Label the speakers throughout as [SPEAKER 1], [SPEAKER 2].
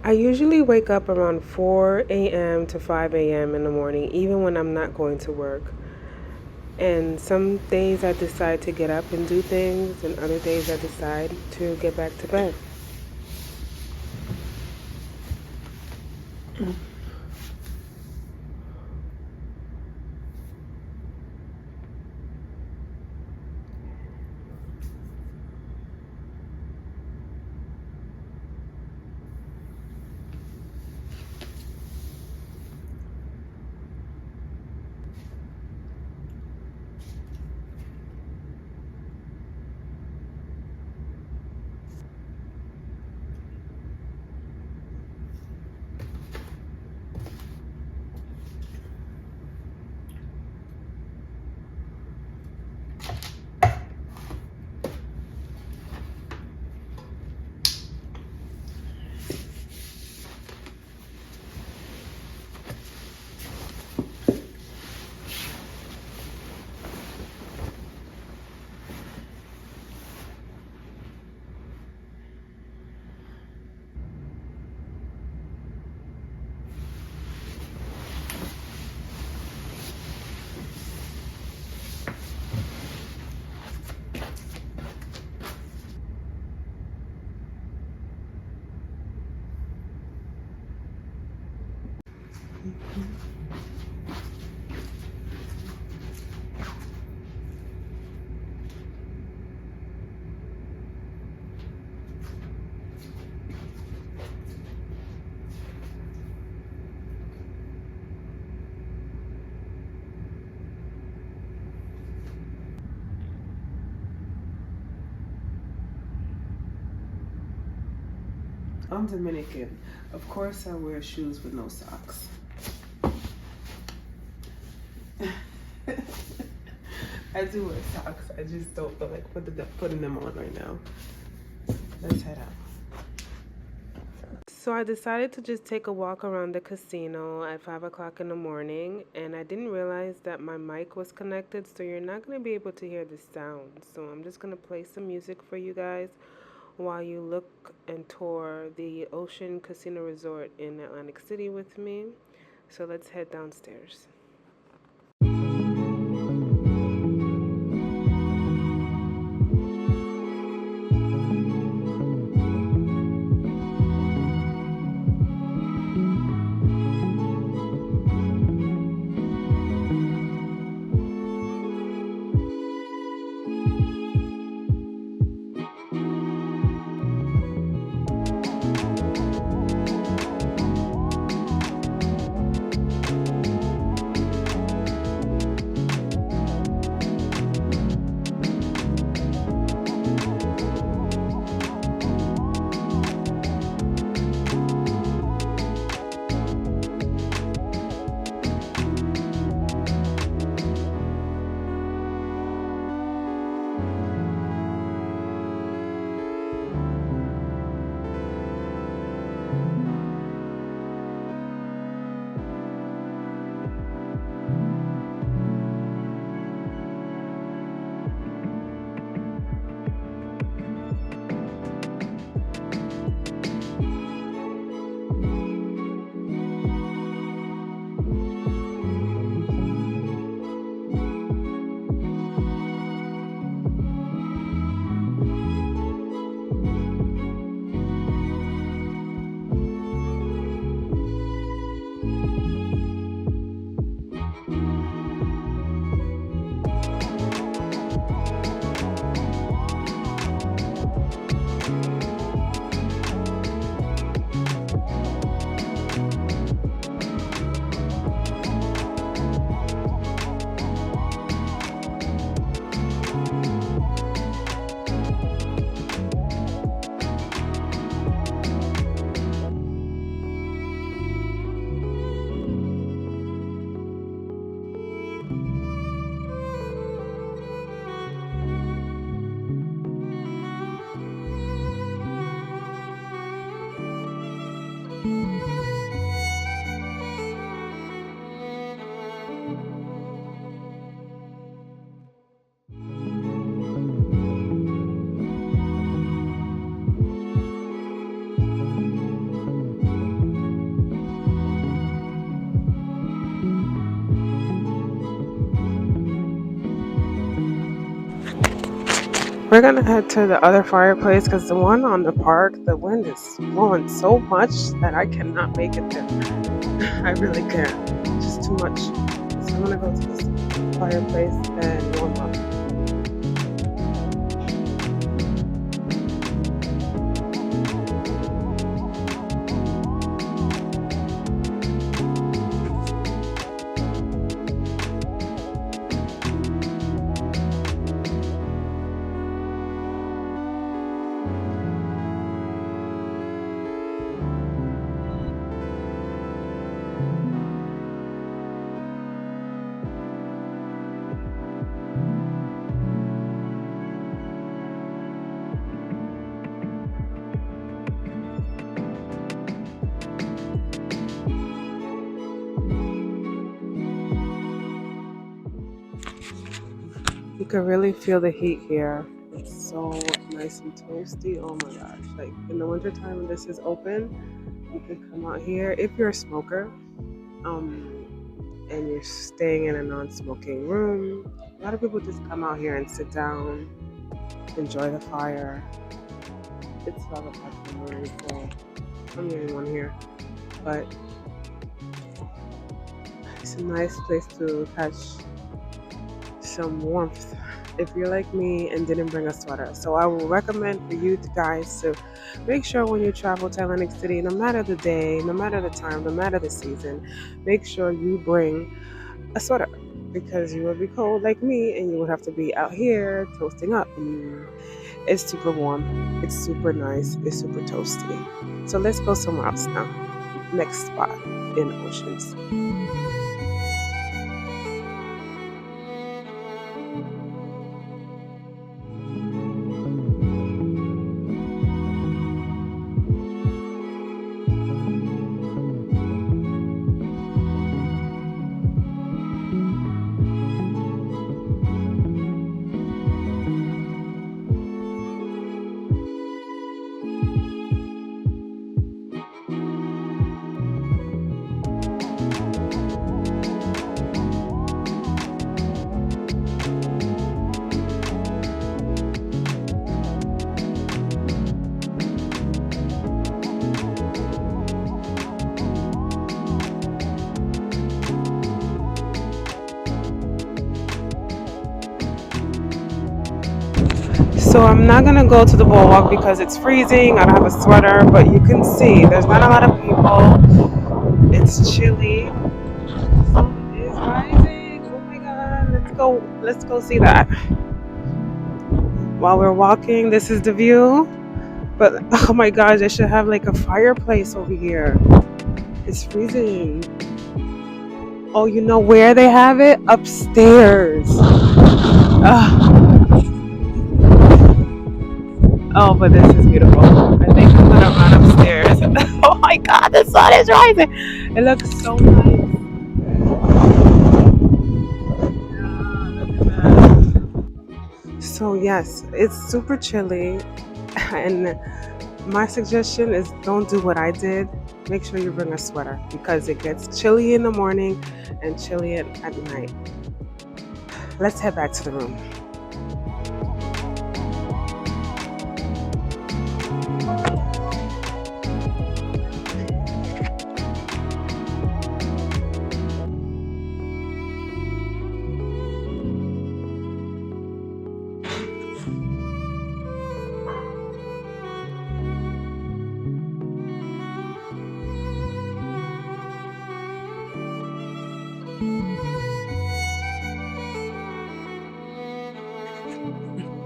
[SPEAKER 1] I usually wake up around 4 a.m. to 5 a.m. in the morning, even when I'm not going to work. And some days I decide to get up and do things, and other days I decide to get back to bed. I'm Dominican. Of course, I wear shoes with no socks. I do wear socks. I just don't feel like putting them on right now. Let's head out. So I decided to just take a walk around the casino at 5 o'clock in the morning, and I didn't realize that my mic was connected, so you're not going to be able to hear the sound. So I'm just going to play some music for you guys while you look and tour the Ocean Casino Resort in Atlantic City with me. So let's head downstairs. We're gonna head to the other fireplace because the one on the park, the wind is blowing so much that I cannot make it there. I really can't. It's just too much. So I'm gonna go to this fireplace and warm up. You can really feel the heat here. It's so nice and toasty. Oh my gosh. Like in the wintertime when this is open, you can come out here if you're a smoker, and you're staying in a non-smoking room. A lot of people just come out here and sit down, enjoy the fire. It's 12 o'clock in the morning, so I'm the only one here. But it's a nice place to catch some warmth if you're like me and didn't bring a sweater. So I will recommend for you guys to make sure when you travel to Atlantic City, no matter the day, no matter the time, no matter the season, make sure you bring a sweater because you will be cold like me and you would have to be out here toasting up. And it's super warm, it's super nice, it's super toasty. So let's go somewhere else now. Next spot in Oceans. So I'm not gonna go to the boardwalk because it's freezing. I don't have a sweater, but you can see there's not a lot of people. It's chilly. Sun is rising. Oh my god, let's go. Let's go see that. While we're walking, this is the view. But oh my gosh, they should have like a fireplace over here. It's freezing. Oh, you know where they have it? Upstairs. Ugh. Oh, but this is beautiful. I think I'm gonna run upstairs. Oh my god, the sun is rising. It looks so nice. Yeah, look at that. So yes, it's super chilly, and my suggestion is don't do what I did. Make sure you bring a sweater because it gets chilly in the morning and chilly at night. Let's head back to the room.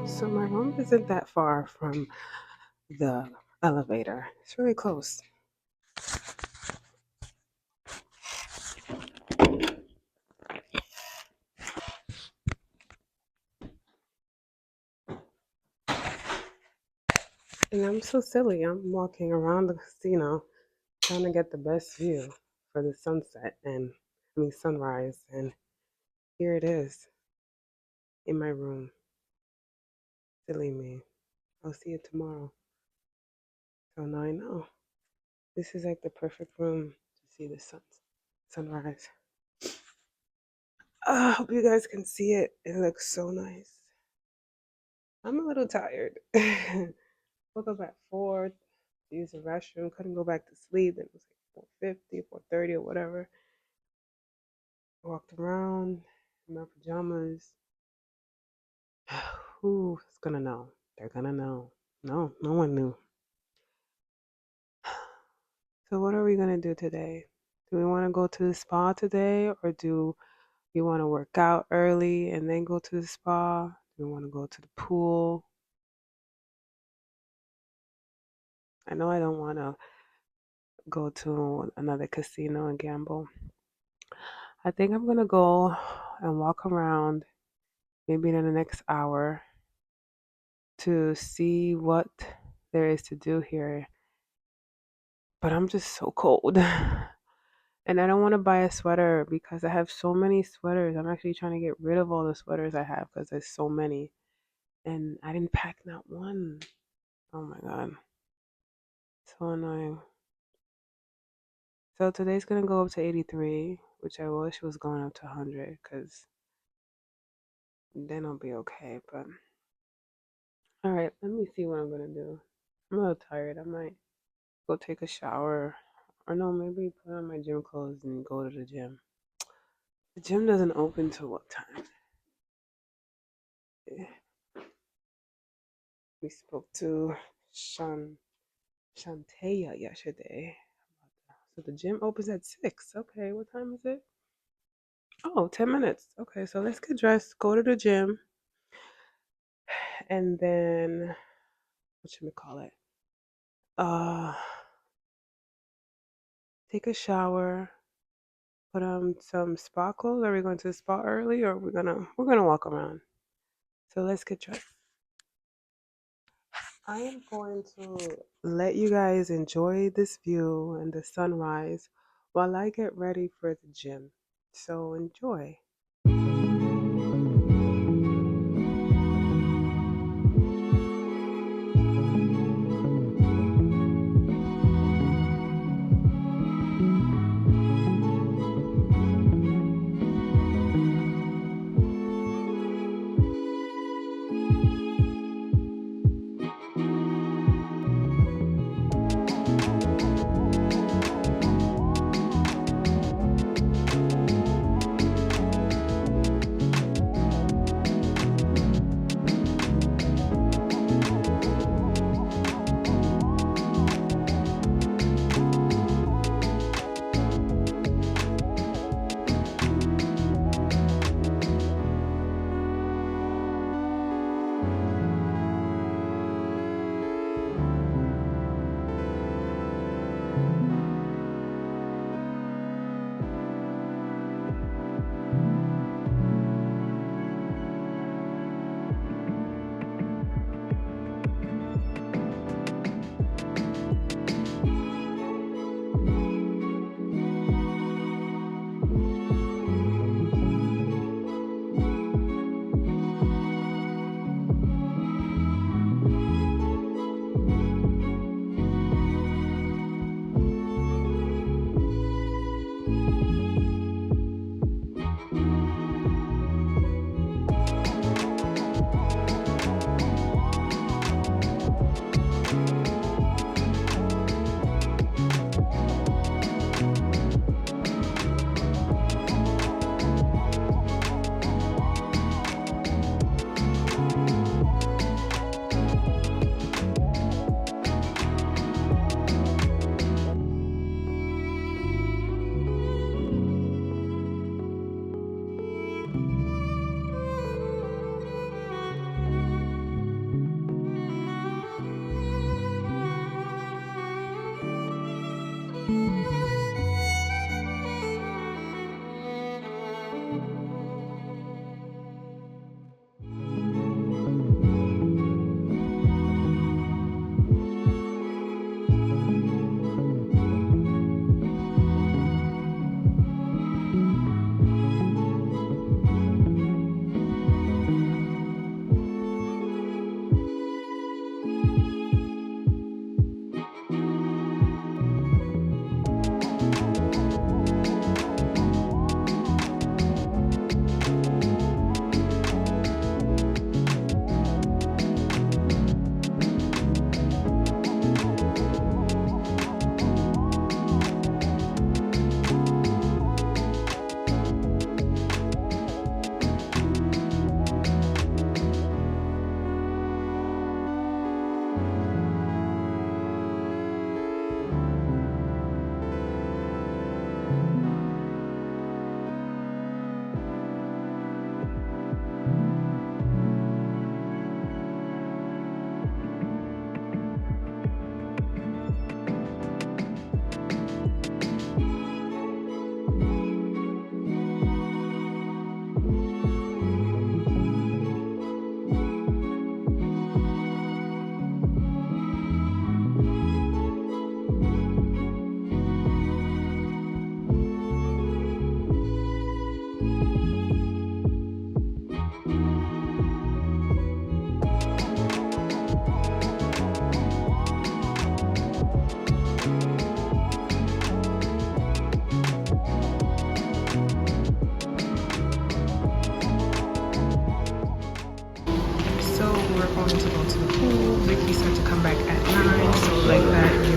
[SPEAKER 1] So my room isn't that far from the elevator. It's really close. And I'm so silly. I'm walking around the casino trying to get the best view for the sunset and sunrise. And here it is in my room. Silly me. I'll see you tomorrow. So now I know. This is like the perfect room to see the sunrise. I hope you guys can see it. It looks so nice. I'm a little tired. Woke up at 4 to use the restroom. Couldn't go back to sleep. Then it was like 4:50, 4:30 or whatever. Walked around in my pajamas. Who's gonna know? They're gonna know. No, no one knew. So what are we gonna do today? Do we want to go to the spa today, or do we want to work out early and then go to the spa? Do we want to go to the pool? I know I don't want to go to another casino and gamble. I think I'm gonna go and walk around maybe in the next hour to see what there is to do here. But I'm just so cold. And I don't want to buy a sweater because I have so many sweaters. I'm actually trying to get rid of all the sweaters I have because there's so many. And I didn't pack not one. Oh my God. So annoying. So today's going to go up to 83, which I wish was going up to 100 because then I'll be okay. But all right, let me see what I'm going to do. I'm a little tired. I might go take a shower. Or no, maybe put on my gym clothes and go to the gym. The gym doesn't open till what time? Eh, we spoke to Shan Shanteya yesterday. So the gym opens at 6. Okay, what time is it? Oh, 10 minutes. Okay, so let's get dressed, go to the gym, and then what should we call it? Uh, take a shower, put on some spa clothes. Are we going to the spa early or we're gonna walk around? So let's get dressed. I am going to let you guys enjoy this view and the sunrise while I get ready for the gym. So enjoy.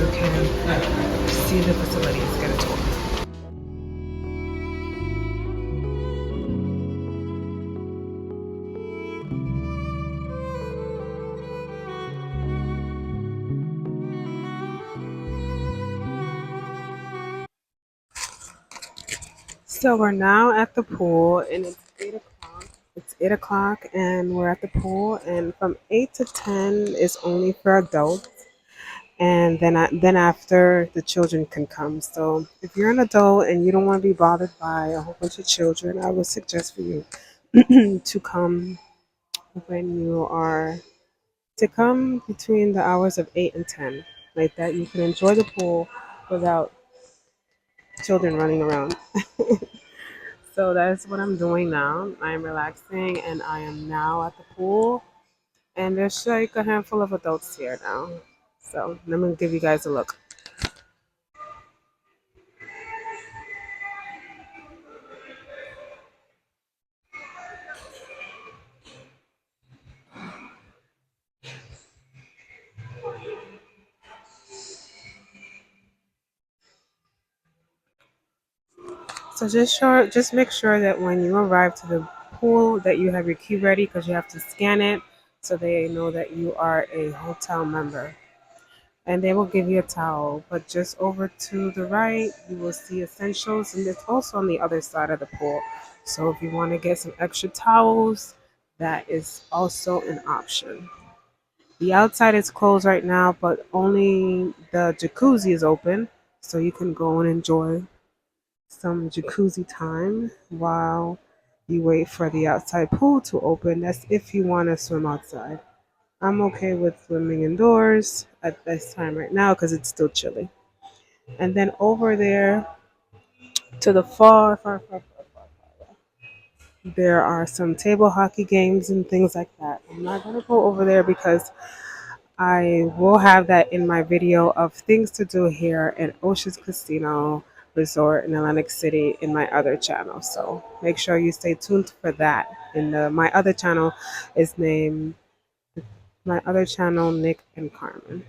[SPEAKER 1] you can see the facilities, get a tour. So we're now at the pool, and it's 8 o'clock. It's 8 o'clock, and we're at the pool. And from 8 to 10 is only for adults, and then after the children can come. So if you're an adult and you don't want to be bothered by a whole bunch of children, I would suggest for you to come when you are to come between the hours of 8 and 10. Like that, you can enjoy the pool without children running around. So that's what I'm doing now. I am relaxing and I am now at the pool. And there's like a handful of adults here now. So I'm going to give you guys a look. So just make sure that when you arrive to the pool that you have your key ready because you have to scan it so they know that you are a hotel member. And they will give you a towel. But just over to the right, you will see essentials, and it's also on the other side of the pool. So if you want to get some extra towels, that is also an option. The outside is closed right now, but only the jacuzzi is open, so you can go and enjoy some jacuzzi time while you wait for the outside pool to open. That's if you want to swim outside. I'm okay with swimming indoors at this time right now because it's still chilly. And then over there to the far, there are some table hockey games and things like that. I'm not going to go over there because I will have that in my video of things to do here at Ocean's Casino Resort in Atlantic City in my other channel. So make sure you stay tuned for that. In my other channel is named my other channel Nick and Carmen.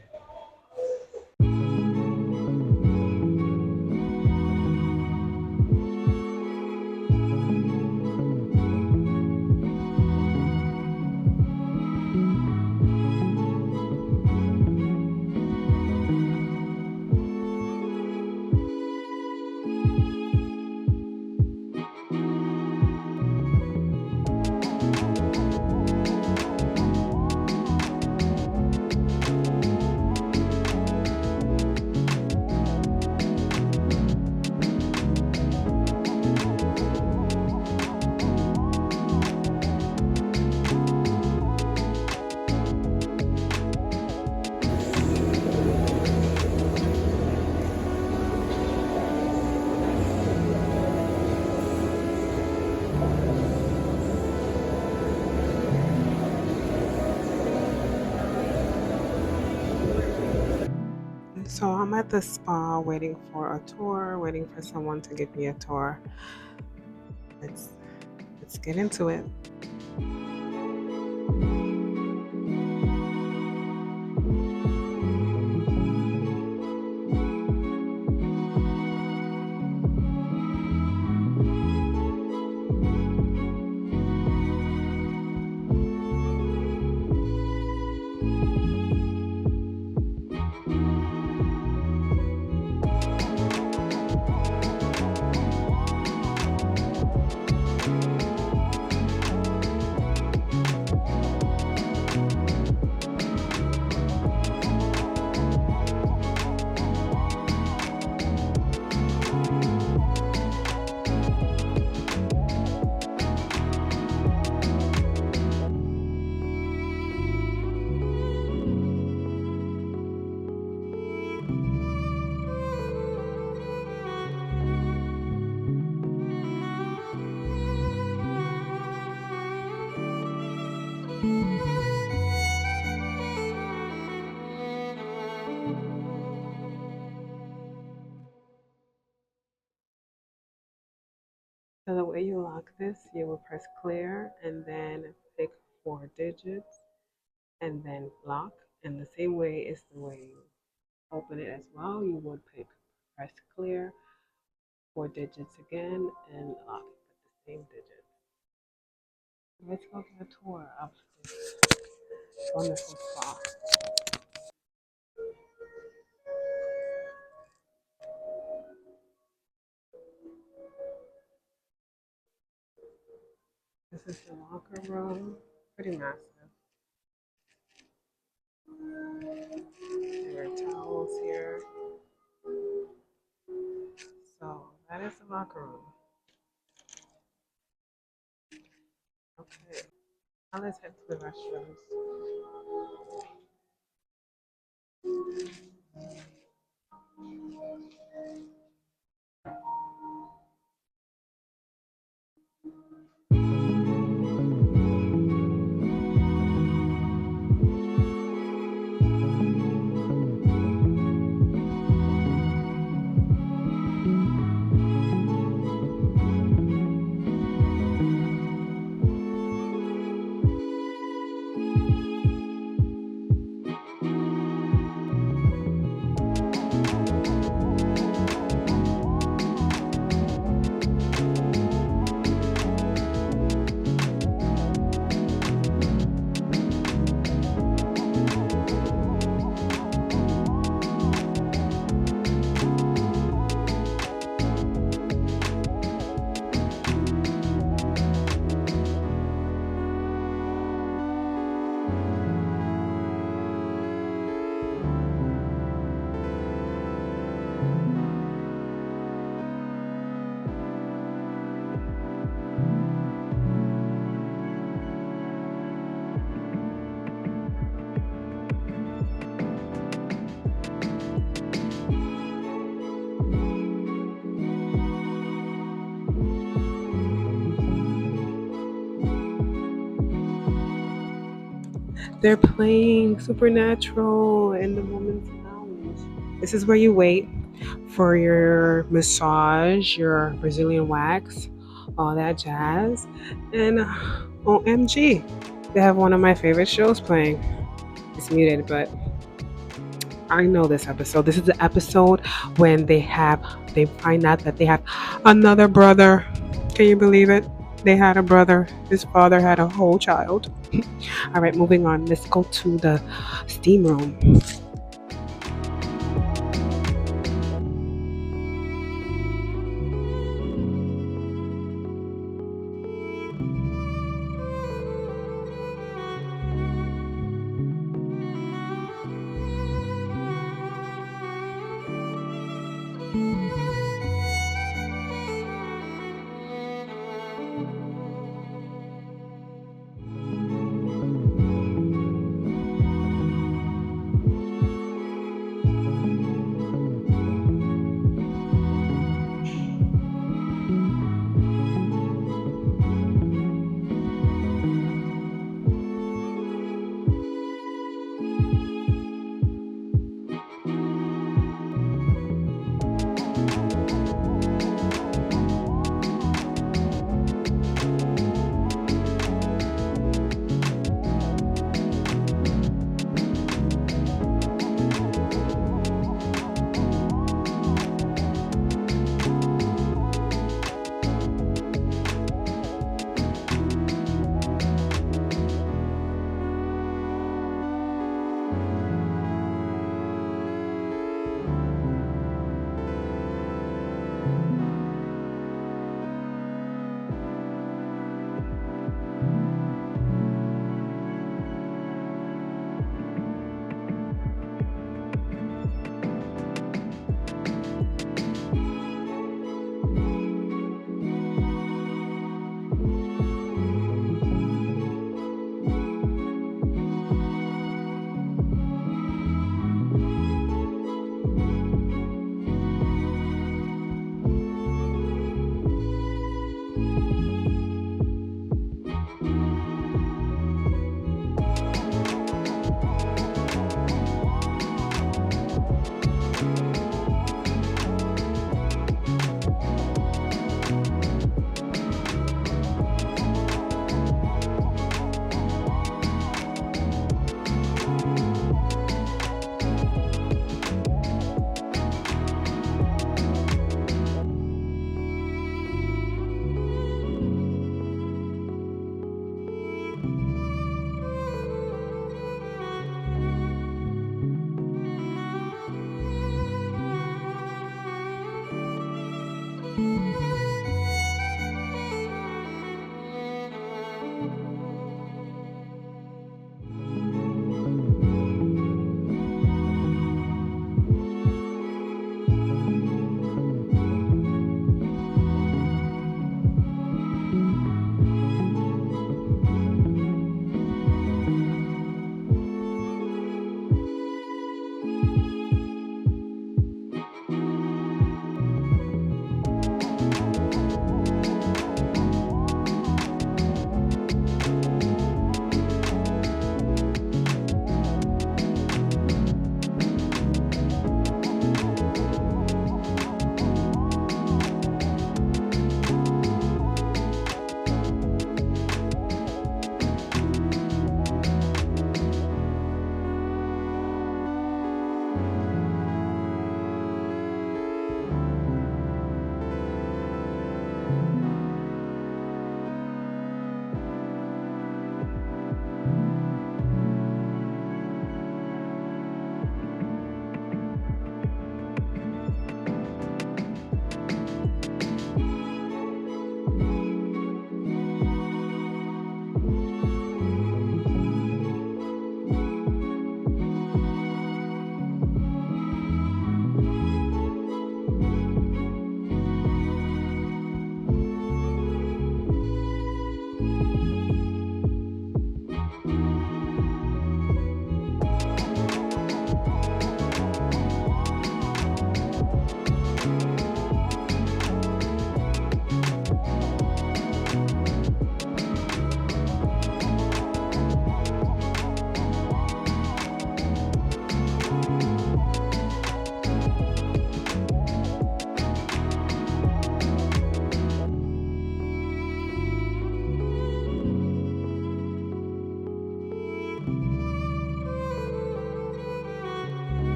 [SPEAKER 1] So I'm at the spa waiting for a tour, waiting for someone to give me a tour. Let's let's get into it. So the way you lock this, you will press clear and then pick 4 digits and then lock. And the same way is the way open it as well, you would press clear, 4 digits again, and lock it with the same digits. Let's go get a tour of this wonderful spa. This is the locker room, pretty massive. There are towels here. So that is the locker room. Okay, now let's head to the restrooms. They're playing Supernatural in the women's lounge. This is where you wait for your massage, your Brazilian wax, all that jazz. And OMG, they have one of my favorite shows playing. It's muted, but I know this episode. This is the episode when they find out that they have another brother. Can you believe it? They had a brother. His father had a whole child. All right, moving on. Let's go to the steam room.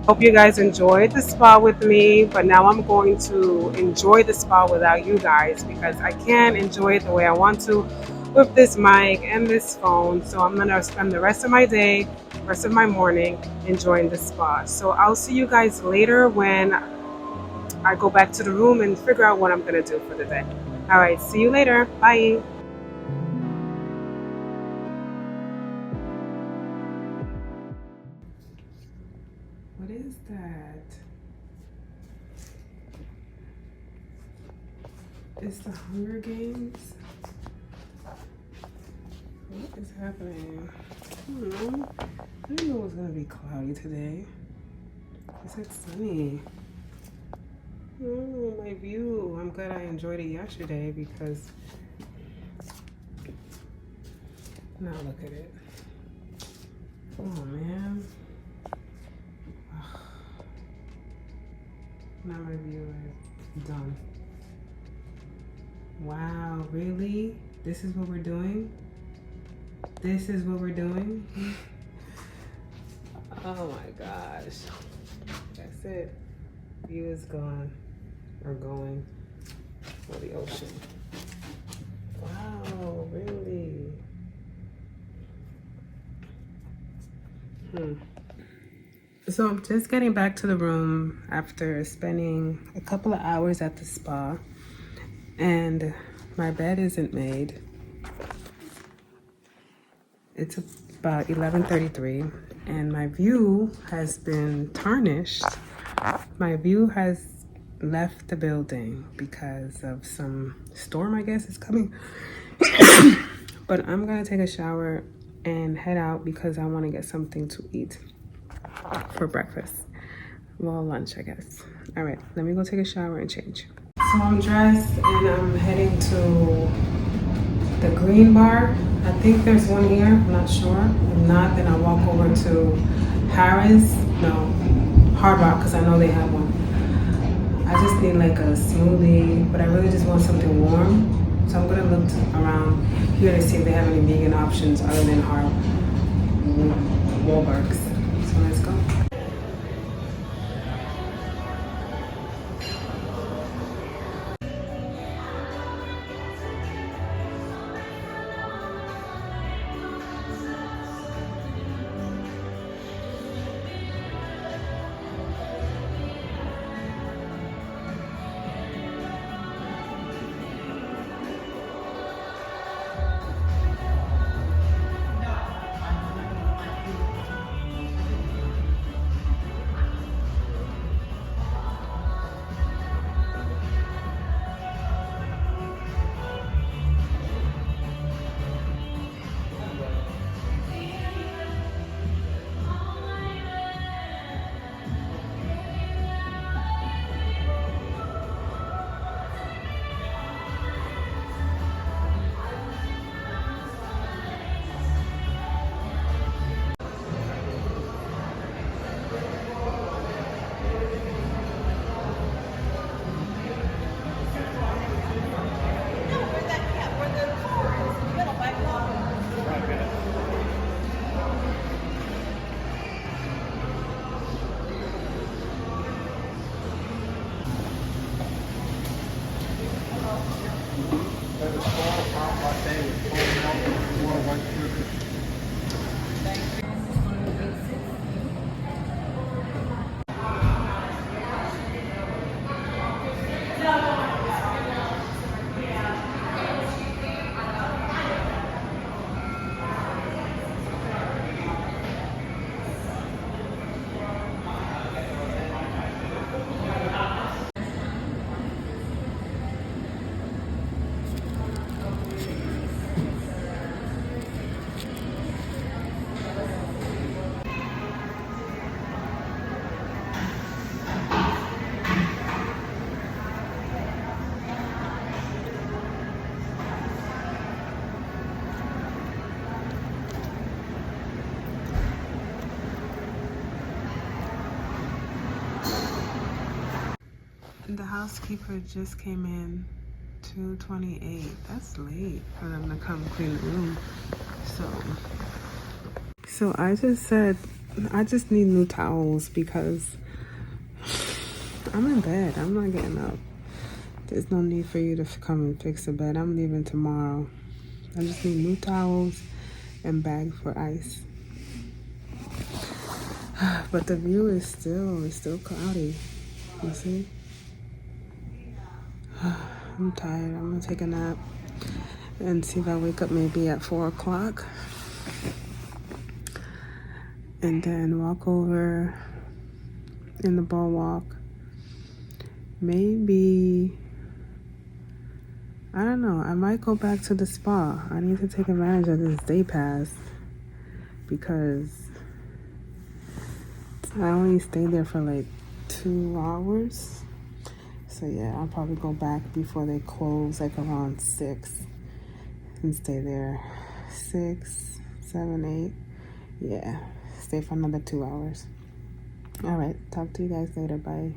[SPEAKER 1] Hope you guys enjoyed the spa with me, but now I'm going to enjoy the spa without you guys because I can't enjoy it the way I want to with this mic and this phone. So I'm gonna spend the rest of my day, rest of my morning enjoying the spa. So I'll see you guys later when I go back to the room and figure out what I'm gonna do for the day. All right, see you later. Bye. What is that? It's the Hunger Games. What is happening? I didn't know it was gonna be cloudy today. It said sunny. Oh, my view. I'm glad I enjoyed it yesterday because now look at it. Oh man. Ugh. Now my view is done. Wow, really? This is what we're doing? This is what we're doing? Oh my gosh. That's it. View is gone. Or going for the ocean. Wow, really? So I'm just getting back to the room after spending a couple of hours at the spa, and my bed isn't made. It's about 11:33 and my view has been tarnished. My view has left the building because of some storm, I guess, is coming. But I'm gonna take a shower and head out because I want to get something to eat for breakfast. Well, lunch, I guess. All right, let me go take a shower and change. So I'm dressed and I'm heading to the green bar. I think there's one here, I'm not sure. If not, then I'll walk over to Hard Rock, because I know they have one. I just need like a smoothie, but I really just want something warm. So I'm gonna look around here to see if they have any vegan options other than Wahlbergs. So let's go. The housekeeper just came in 2:28. That's late for them to come clean the room. So I just said I just need new towels because I'm in bed. I'm not getting up. There's no need for you to come and fix the bed. I'm leaving tomorrow. I just need new towels and bags for ice. But the view is still cloudy. You see? I'm tired. I'm gonna take a nap and see if I wake up maybe at 4 o'clock. And then walk over in the boardwalk. Maybe, I don't know, I might go back to the spa. I need to take advantage of this day pass because I only stayed there for like 2 hours. So yeah, I'll probably go back before they close, like around 6, and stay there 6, 7, 8. Yeah, stay for another 2 hours. All right, talk to you guys later. Bye.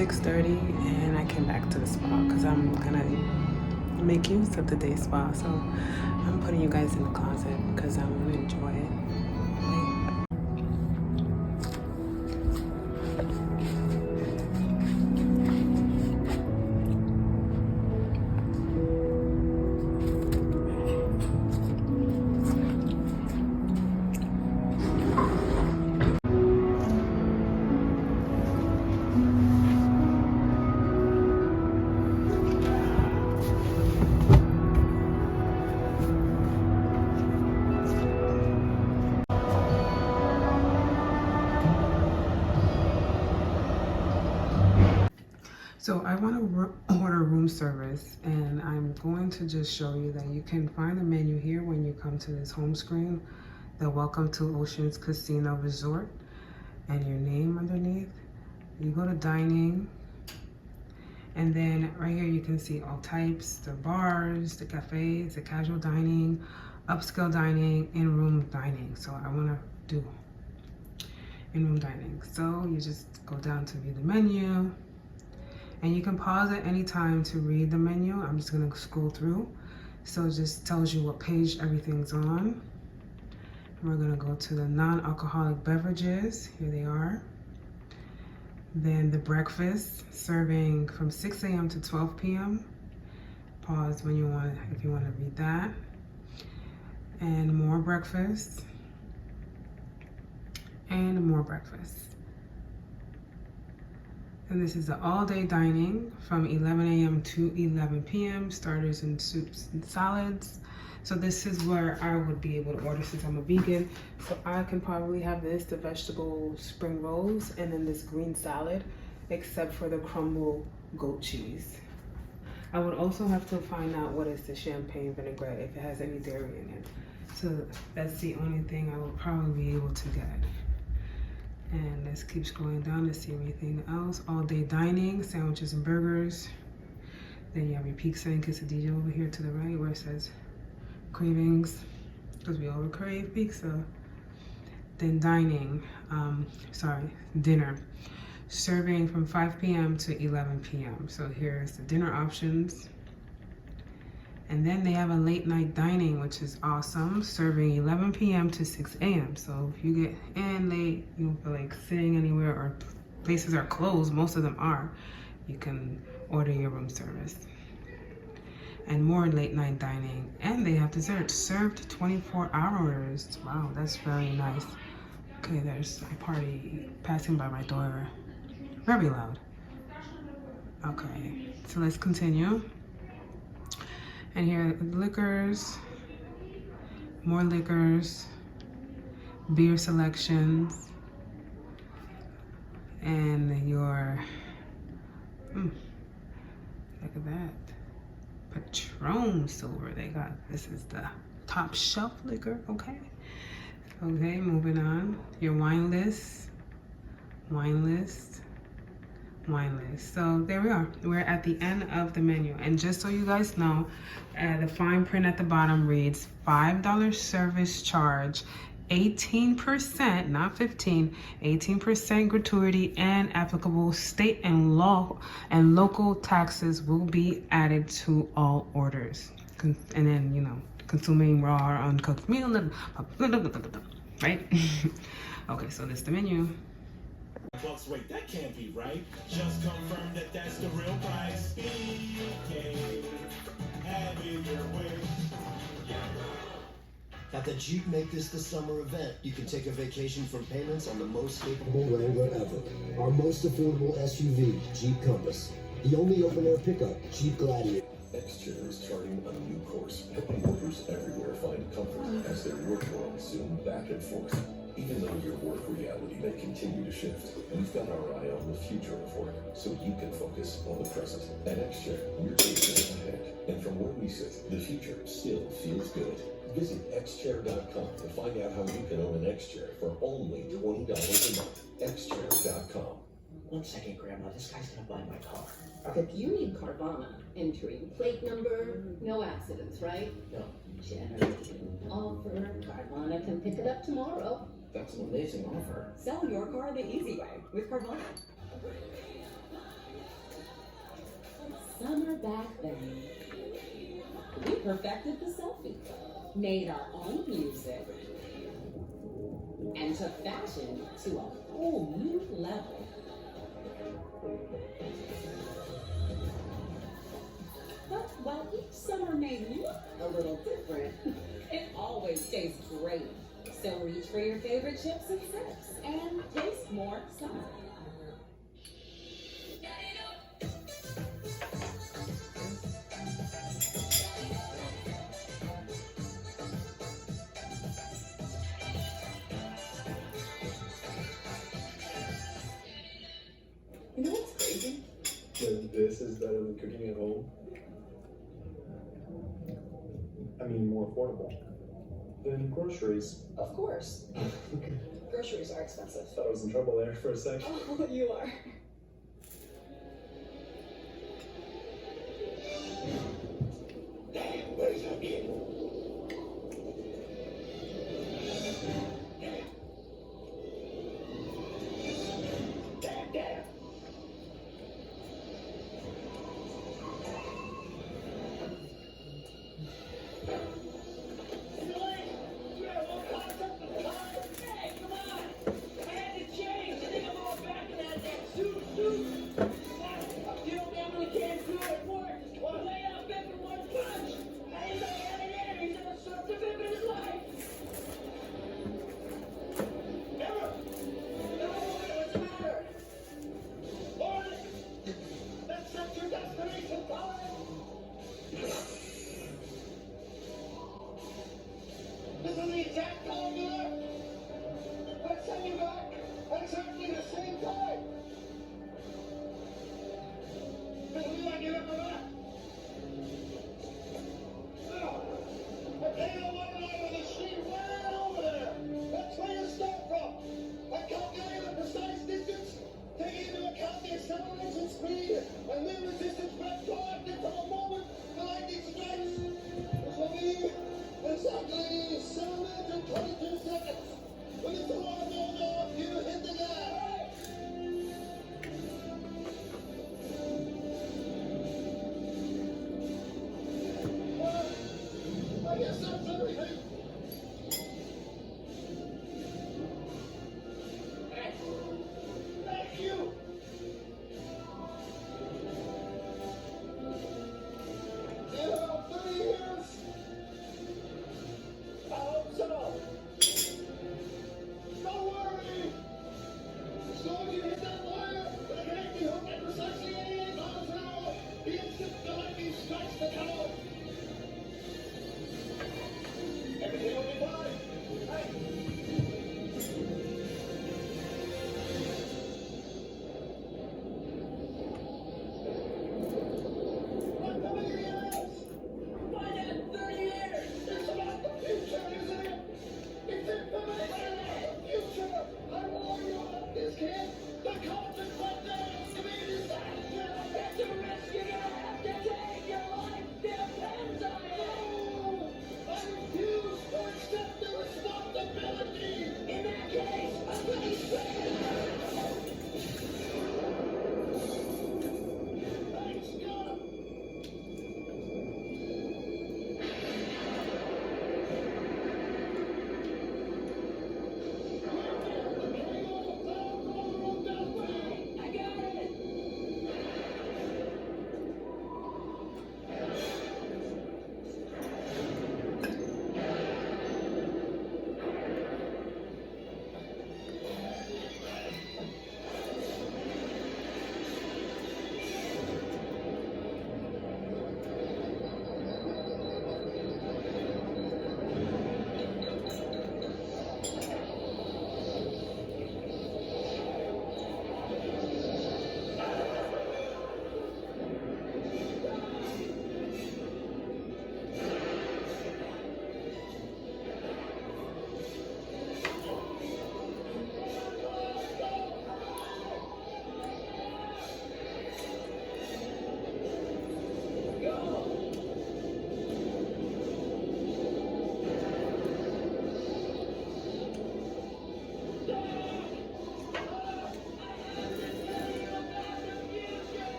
[SPEAKER 1] 6:30 and I came back to the spa because I'm gonna make use of the day spa. So I'm putting you guys in the closet because I'm gonna enjoy it. So I want to order room service, and I'm going to just show you that you can find the menu here when you come to this home screen, the Welcome to Oceans Casino Resort, and your name underneath. You go to dining, and then right here you can see all types, the bars, the cafes, the casual dining, upscale dining, in-room dining. So I want to do in-room dining. So you just go down to view the menu. And you can pause at any time to read the menu. I'm just gonna scroll through. So it just tells you what page everything's on. We're gonna go to the non-alcoholic beverages. Here they are. Then the breakfast, serving from 6 a.m. to 12 p.m. Pause when you want, if you wanna read that. And more breakfast. And more breakfast. And this is the all-day dining from 11 a.m. to 11 p.m. Starters and soups and salads. So this is where I would be able to order since I'm a vegan. So I can probably have this, the vegetable spring rolls, and then this green salad, except for the crumble goat cheese. I would also have to find out what is the champagne vinaigrette, if it has any dairy in it. So that's the only thing I would probably be able to get. And let's keep scrolling down to see anything else. All day dining, sandwiches and burgers. Then you have your pizza and quesadilla over here to the right where it says cravings, because we all crave pizza. Then dining, dinner. Serving from 5 p.m. to 11 p.m. So here's the dinner options. And then they have a late night dining, which is awesome, serving 11 p.m. to 6 a.m. So if you get in late, you don't feel like sitting anywhere or places are closed, most of them are, you can order your room service. And more late night dining. And they have dessert served 24 hours. Wow, that's very nice. Okay, there's a party passing by my door. Very loud. Okay, so let's continue. And here are the liquors, more liquors, beer selections, and your, look at that, Patron silver they got. This is the top shelf liquor, okay? Okay, moving on. Your wine list, wine list, wine list. So there we are. We're at the end of the menu. And just so you guys know, the fine print at the bottom reads $5 service charge, 18%, not 15, 18% gratuity, and applicable state and local taxes will be added to all orders. And then, you know, consuming raw or uncooked meal, right? Okay, so this is the menu.
[SPEAKER 2] Plus, wait, that can't be right. Just confirm that that's the real price. BK, have it your way.
[SPEAKER 3] At the Jeep Make This the Summer event, you can take a vacation from payments on the most capable Wrangler ever. Our most affordable SUV, Jeep Compass. The only open-air pickup, Jeep Gladiator.
[SPEAKER 4] Exterior is charting on a new course, helping workers everywhere find comfort as their work worlds zoom back and forth. Even though your work reality may continue to shift, we've got our eye on the future of work, so you can focus on the present. At X-Chair, we're taking ahead, and from where we sit, the future still feels good. Visit xchair.com to find out how you can own an X-Chair for only $20 a month. xchair.com.
[SPEAKER 5] 1 second, Grandma. This guy's gonna buy my car.
[SPEAKER 6] If you need Carvana, entering plate number, no accidents, right?
[SPEAKER 5] No.
[SPEAKER 6] Generation offer. Carvana can pick it up tomorrow.
[SPEAKER 5] That's an amazing offer.
[SPEAKER 6] Sell your car the easy way with Carvana.
[SPEAKER 7] summer back then. We perfected the selfie, made our own music, and took fashion to a whole new level. But while each summer may look a little different, it always tastes great. So reach for your favorite chips and sips and taste more summer. You know what's crazy?
[SPEAKER 8] That this is better than cooking at home. I mean, more affordable than groceries.
[SPEAKER 7] Of course. Groceries are expensive.
[SPEAKER 8] Thought I was in trouble there for a sec.
[SPEAKER 7] Oh, you are.
[SPEAKER 4] Where's your kid? Dad.
[SPEAKER 2] Hey, come on! I had to change. I think I'm all back in that suit.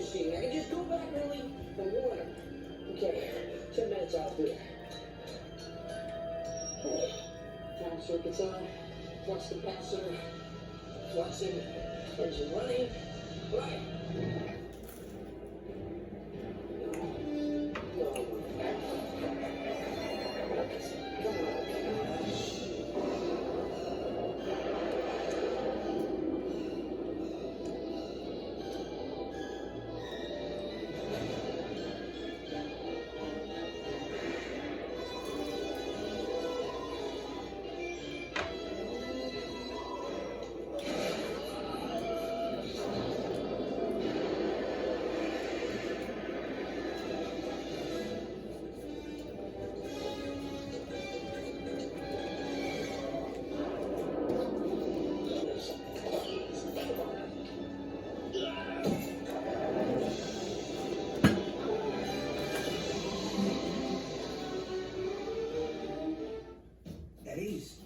[SPEAKER 5] machine. I can just go back early and warn him. Okay, 10 minutes out there. Time circuit's on. Flux capacitor. Fluxing. Engine running. Right.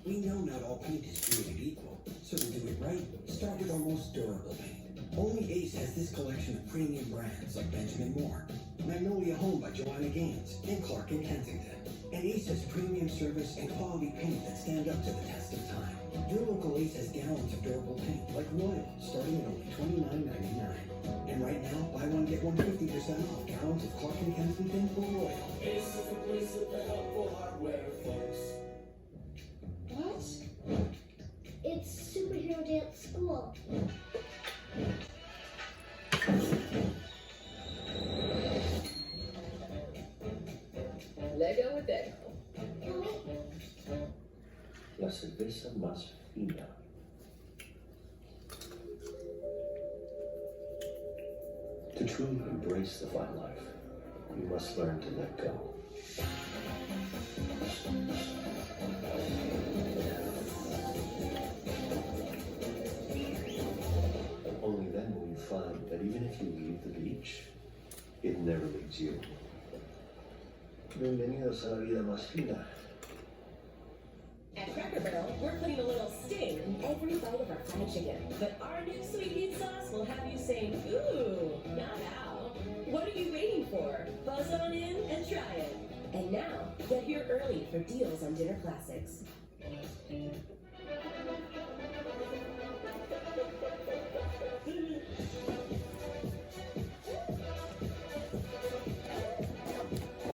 [SPEAKER 9] We know not all paint is created equal, so to do it right, start with our most durable paint. Only Ace has this collection of premium brands like Benjamin Moore, Magnolia Home by Joanna Gaines, and Clark and Kensington. And Ace has premium service and quality paint that stand up to the test of time. Your local Ace has gallons of durable paint like Royal, starting at only $29.99. And right now, buy one, get one 50% off gallons of Clark and Kensington or Royal.
[SPEAKER 2] Ace is the place with the helpful hardware, folks.
[SPEAKER 6] What?
[SPEAKER 10] It's superhero dance school.
[SPEAKER 6] Lego with Lego.
[SPEAKER 4] La cerveza más fina. To truly embrace the fine life, you must learn to let go. Only then will you find that even if you leave the beach, it never leaves you. Bienvenidos a la vida más fina.
[SPEAKER 7] At Cracker Barrel, we're putting a little sting in every bite of our fried chicken. But our new sweet meat sauce will have you saying, ooh, not how. What are you waiting for? Buzz on in and try it. And now, get here early for deals on dinner classics.